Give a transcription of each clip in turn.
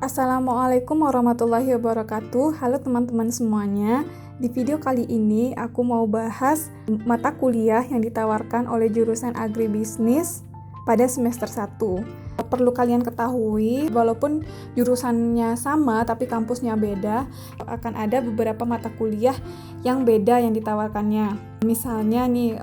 Assalamualaikum warahmatullahi wabarakatuh. Halo teman-teman semuanya. Di video kali ini aku mau bahas mata kuliah yang ditawarkan oleh jurusan agribisnis pada semester 1. Perlu kalian ketahui, walaupun jurusannya sama tapi kampusnya beda, akan ada beberapa mata kuliah yang beda yang ditawarkannya. Misalnya nih,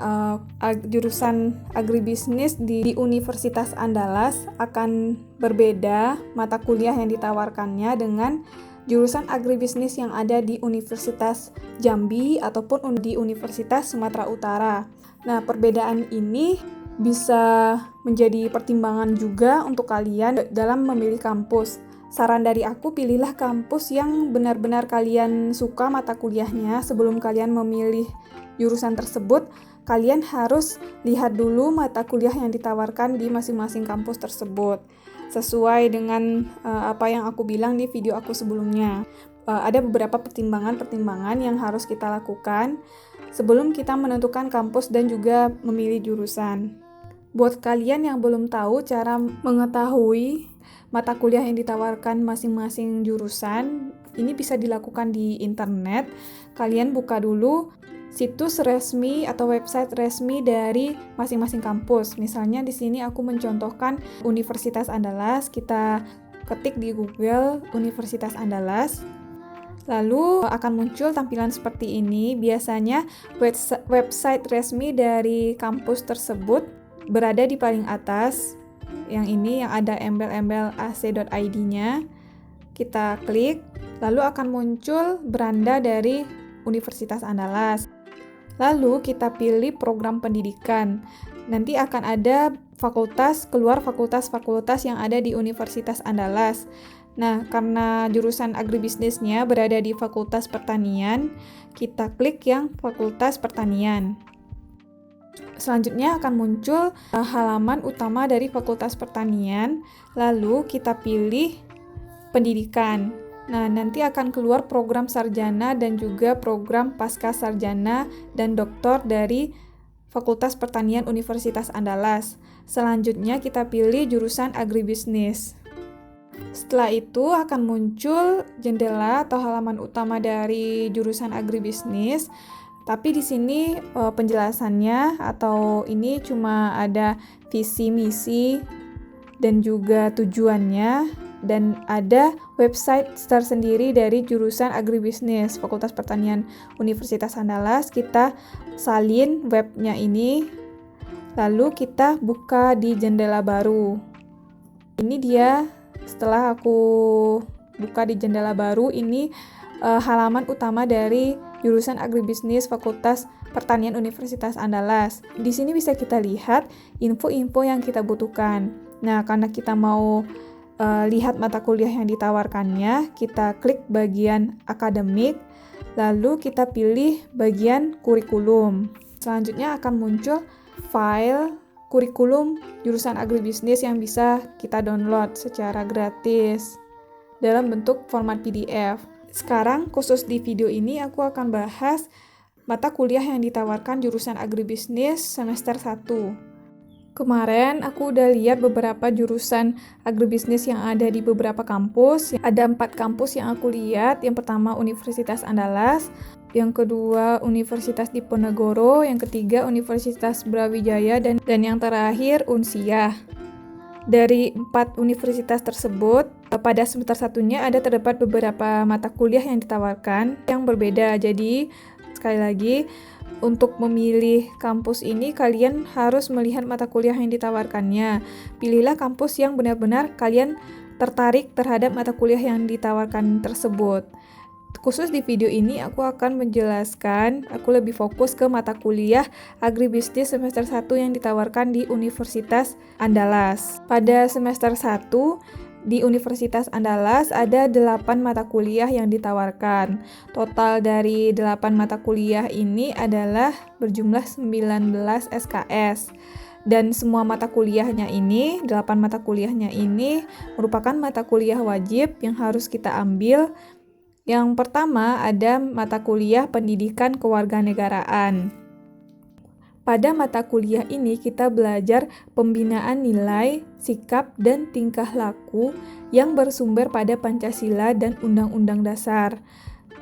jurusan agribisnis di Universitas Andalas akan berbeda mata kuliah yang ditawarkannya dengan jurusan agribisnis yang ada di Universitas Jambi ataupun di Universitas Sumatera Utara. Nah, perbedaan ini bisa menjadi pertimbangan juga untuk kalian dalam memilih kampus. Saran dari aku, pilihlah kampus yang benar-benar kalian suka mata kuliahnya. Sebelum kalian memilih jurusan tersebut, kalian harus lihat dulu mata kuliah yang ditawarkan di masing-masing kampus tersebut. Sesuai dengan apa yang aku bilang di video aku sebelumnya. Ada beberapa pertimbangan-pertimbangan yang harus kita lakukan sebelum kita menentukan kampus dan juga memilih jurusan. Buat kalian yang belum tahu cara mengetahui mata kuliah yang ditawarkan masing-masing jurusan, ini bisa dilakukan di internet. Kalian buka dulu situs resmi atau website resmi dari masing-masing kampus. Misalnya di sini aku mencontohkan Universitas Andalas. Kita ketik di Google Universitas Andalas. Lalu akan muncul tampilan seperti ini. Biasanya website resmi dari kampus tersebut berada di paling atas. Yang ini yang ada embel-embel ac.id-nya. Kita klik, lalu akan muncul beranda dari Universitas Andalas. Lalu kita pilih program pendidikan. Nanti akan ada keluar fakultas-fakultas yang ada di Universitas Andalas. Nah, karena jurusan agribisnisnya berada di Fakultas Pertanian, kita klik yang Fakultas Pertanian. Selanjutnya akan muncul halaman utama dari Fakultas Pertanian, lalu kita pilih pendidikan. Nah, nanti akan keluar program sarjana dan juga program pasca sarjana dan doktor dari Fakultas Pertanian Universitas Andalas. Selanjutnya kita pilih jurusan agribisnis. Setelah itu akan muncul jendela atau halaman utama dari jurusan agribisnis. Tapi di sini penjelasannya atau ini cuma ada visi misi dan juga tujuannya, dan ada website tersendiri dari jurusan agribisnis Fakultas Pertanian Universitas Andalas. Kita salin webnya ini, lalu kita buka di jendela baru. Ini dia setelah aku buka di jendela baru, ini halaman utama dari jurusan agribisnis Fakultas Pertanian Universitas Andalas. Di sini bisa kita lihat info-info yang kita butuhkan. Nah, karena kita mau lihat mata kuliah yang ditawarkannya, kita klik bagian akademik, lalu kita pilih bagian kurikulum. Selanjutnya akan muncul file kurikulum jurusan agribisnis yang bisa kita download secara gratis dalam bentuk format PDF. Sekarang khusus di video ini aku akan bahas mata kuliah yang ditawarkan jurusan agribisnis semester 1. Kemarin aku udah lihat beberapa jurusan agribisnis yang ada di beberapa kampus. Ada 4 kampus yang aku lihat. Yang pertama Universitas Andalas, yang kedua Universitas Diponegoro, yang ketiga Universitas Brawijaya, dan yang terakhir Unsiah. Dari 4 universitas tersebut, pada semester 1-nya ada terdapat beberapa mata kuliah yang ditawarkan yang berbeda. Jadi, sekali lagi, untuk memilih kampus ini, kalian harus melihat mata kuliah yang ditawarkannya. Pilihlah kampus yang benar-benar kalian tertarik terhadap mata kuliah yang ditawarkan tersebut. Khusus di video ini aku akan menjelaskan, aku lebih fokus ke mata kuliah agribisnis semester 1 yang ditawarkan di Universitas Andalas. Pada semester 1 di Universitas Andalas ada 8 mata kuliah yang ditawarkan. Total dari 8 mata kuliah ini adalah berjumlah 19 SKS. Dan semua mata kuliahnya ini, 8 mata kuliahnya ini merupakan mata kuliah wajib yang harus kita ambil. Yang pertama ada mata kuliah Pendidikan Kewarganegaraan. Pada mata kuliah ini kita belajar pembinaan nilai, sikap, dan tingkah laku yang bersumber pada Pancasila dan Undang-Undang Dasar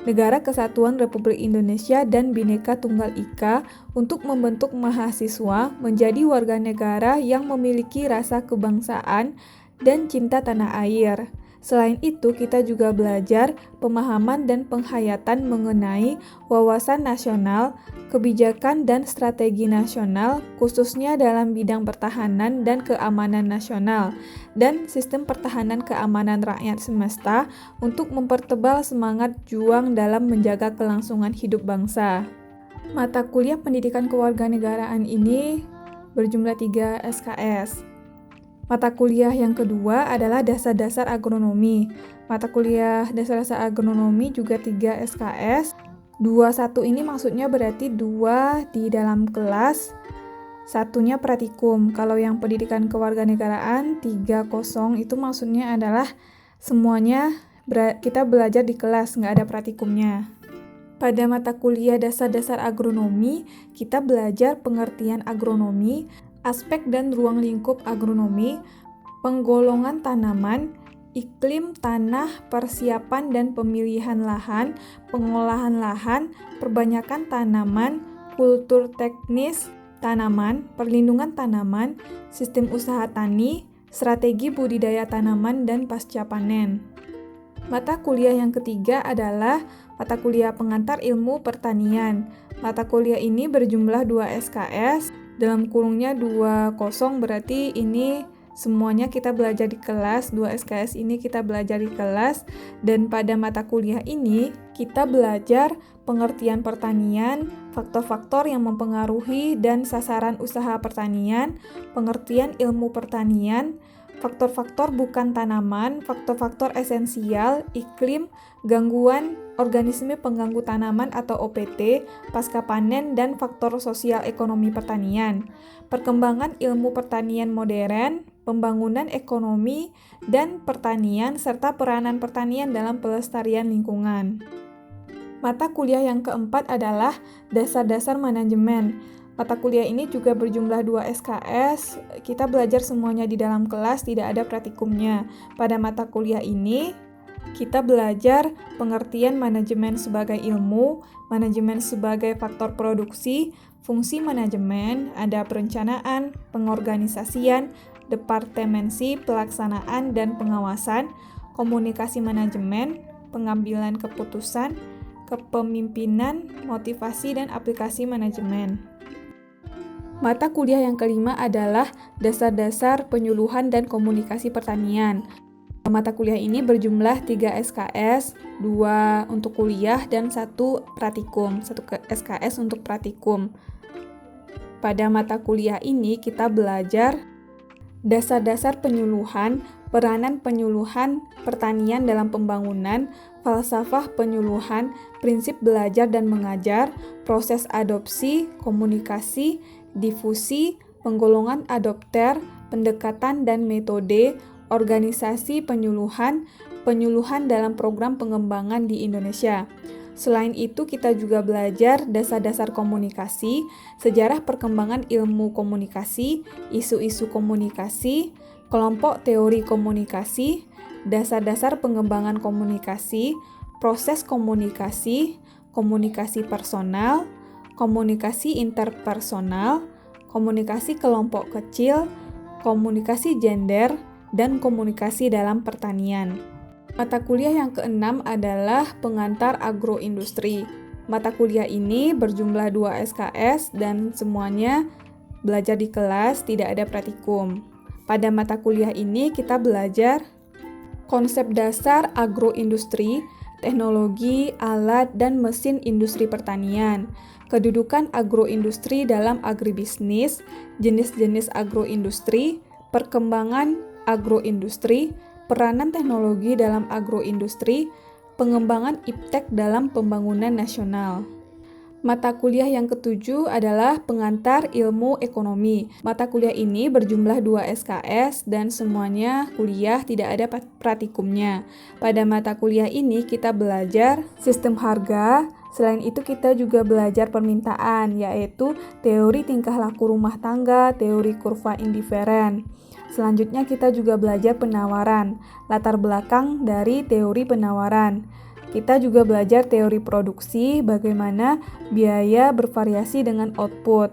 Negara Kesatuan Republik Indonesia dan Bhinneka Tunggal Ika untuk membentuk mahasiswa menjadi warga negara yang memiliki rasa kebangsaan dan cinta tanah air. Selain itu, kita juga belajar pemahaman dan penghayatan mengenai wawasan nasional, kebijakan dan strategi nasional, khususnya dalam bidang pertahanan dan keamanan nasional, dan sistem pertahanan keamanan rakyat semesta untuk mempertebal semangat juang dalam menjaga kelangsungan hidup bangsa. Mata kuliah pendidikan kewarganegaraan ini berjumlah 3 SKS. Mata kuliah yang kedua adalah dasar-dasar agronomi. Mata kuliah dasar-dasar agronomi juga 3 SKS. 21 ini maksudnya berarti 2 di dalam kelas, satunya praktikum. Kalau yang pendidikan kewarganegaraan 30 itu maksudnya adalah semuanya kita belajar di kelas, nggak ada praktikumnya. Pada mata kuliah dasar-dasar agronomi, kita belajar pengertian agronomi, aspek dan ruang lingkup agronomi, penggolongan tanaman, iklim tanah, persiapan dan pemilihan lahan, pengolahan lahan, perbanyakan tanaman, kultur teknis tanaman, perlindungan tanaman, sistem usaha tani, strategi budidaya tanaman, dan pasca panen. Mata kuliah yang ketiga adalah mata kuliah pengantar ilmu pertanian. Mata kuliah ini berjumlah 2 SKS, dalam kurungnya 20 berarti ini semuanya kita belajar di kelas, 2 SKS ini kita belajar di kelas, dan pada mata kuliah ini kita belajar pengertian pertanian, faktor-faktor yang mempengaruhi dan sasaran usaha pertanian, pengertian ilmu pertanian, faktor-faktor bukan tanaman, faktor-faktor esensial, iklim, gangguan organisme pengganggu tanaman atau OPT, pasca panen, dan faktor sosial ekonomi pertanian, perkembangan ilmu pertanian modern, pembangunan ekonomi dan pertanian, serta peranan pertanian dalam pelestarian lingkungan. Mata kuliah yang keempat adalah dasar-dasar manajemen. Mata kuliah ini juga berjumlah 2 SKS, kita belajar semuanya di dalam kelas, tidak ada praktikumnya. Pada mata kuliah ini, kita belajar pengertian manajemen sebagai ilmu, manajemen sebagai faktor produksi, fungsi manajemen, ada perencanaan, pengorganisasian, departemensi, pelaksanaan, dan pengawasan, komunikasi manajemen, pengambilan keputusan, kepemimpinan, motivasi, dan aplikasi manajemen. Mata kuliah yang kelima adalah dasar-dasar penyuluhan dan komunikasi pertanian. Mata kuliah ini berjumlah 3 SKS, 2 untuk kuliah dan 1 praktikum, 1 SKS untuk praktikum. Pada mata kuliah ini kita belajar dasar-dasar penyuluhan, peranan penyuluhan pertanian dalam pembangunan, falsafah penyuluhan, prinsip belajar dan mengajar, proses adopsi, komunikasi, difusi, penggolongan adopter, pendekatan dan metode, organisasi penyuluhan, penyuluhan dalam program pengembangan di Indonesia. Selain itu, kita juga belajar dasar-dasar komunikasi, sejarah perkembangan ilmu komunikasi, isu-isu komunikasi, kelompok teori komunikasi, dasar-dasar pengembangan komunikasi, proses komunikasi, komunikasi personal, komunikasi interpersonal, komunikasi kelompok kecil, komunikasi gender, dan komunikasi dalam pertanian. Mata kuliah yang keenam adalah pengantar agroindustri. Mata kuliah ini berjumlah 2 SKS dan semuanya belajar di kelas, tidak ada praktikum. Pada mata kuliah ini kita belajar konsep dasar agroindustri, teknologi, alat, dan mesin industri pertanian, kedudukan agroindustri dalam agribisnis, jenis-jenis agroindustri, perkembangan agroindustri, peranan teknologi dalam agroindustri, pengembangan iptek dalam pembangunan nasional. Mata kuliah yang ketujuh adalah pengantar ilmu ekonomi. Mata kuliah ini berjumlah 2 SKS dan semuanya kuliah, tidak ada praktikumnya. Pada mata kuliah ini kita belajar sistem harga, Selain itu kita juga belajar permintaan, yaitu teori tingkah laku rumah tangga, teori kurva indiferen. Selanjutnya kita juga belajar penawaran, latar belakang dari teori penawaran. Kita juga belajar teori produksi, bagaimana biaya bervariasi dengan output.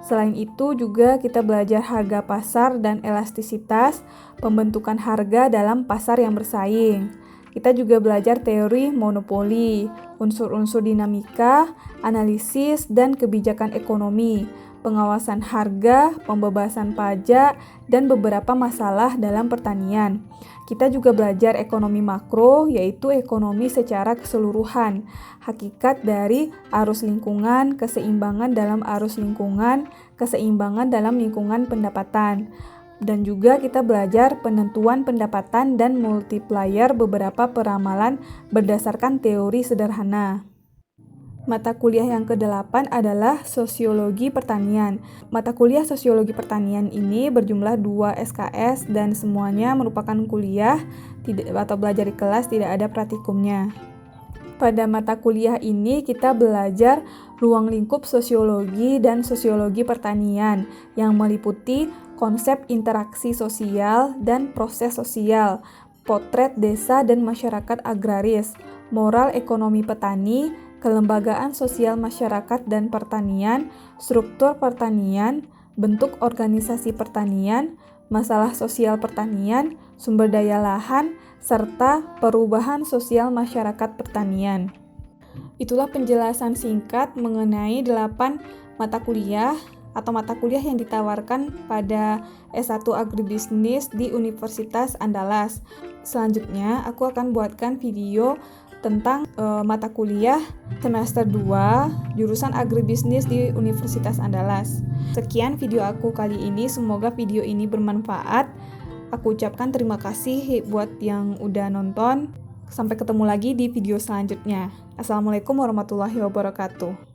Selain itu juga kita belajar harga pasar dan elastisitas, pembentukan harga dalam pasar yang bersaing. Kita juga belajar teori monopoli, unsur-unsur dinamika, analisis, dan kebijakan ekonomi, pengawasan harga, pembebasan pajak, dan beberapa masalah dalam pertanian. Kita juga belajar ekonomi makro, yaitu ekonomi secara keseluruhan, hakikat dari arus lingkungan, keseimbangan dalam arus lingkungan, keseimbangan dalam lingkungan pendapatan. Dan juga kita belajar penentuan pendapatan dan multiplier beberapa peramalan berdasarkan teori sederhana. Mata kuliah yang ke-8 adalah Sosiologi Pertanian. Mata kuliah Sosiologi Pertanian ini berjumlah 2 SKS dan semuanya merupakan kuliah atau belajar di kelas, tidak ada praktikumnya. Pada mata kuliah ini kita belajar ruang lingkup sosiologi dan sosiologi pertanian yang meliputi konsep interaksi sosial dan proses sosial, potret desa dan masyarakat agraris, moral ekonomi petani, kelembagaan sosial masyarakat dan pertanian, struktur pertanian, bentuk organisasi pertanian, masalah sosial pertanian, sumber daya lahan, serta perubahan sosial masyarakat pertanian. Itulah penjelasan singkat mengenai 8 mata kuliah atau mata kuliah yang ditawarkan pada S1 Agribisnis di Universitas Andalas. Selanjutnya, aku akan buatkan video tentang mata kuliah semester 2 jurusan Agribisnis di Universitas Andalas. Sekian video aku kali ini, semoga video ini bermanfaat. Aku ucapkan terima kasih buat yang udah nonton. Sampai ketemu lagi di video selanjutnya. Assalamualaikum warahmatullahi wabarakatuh.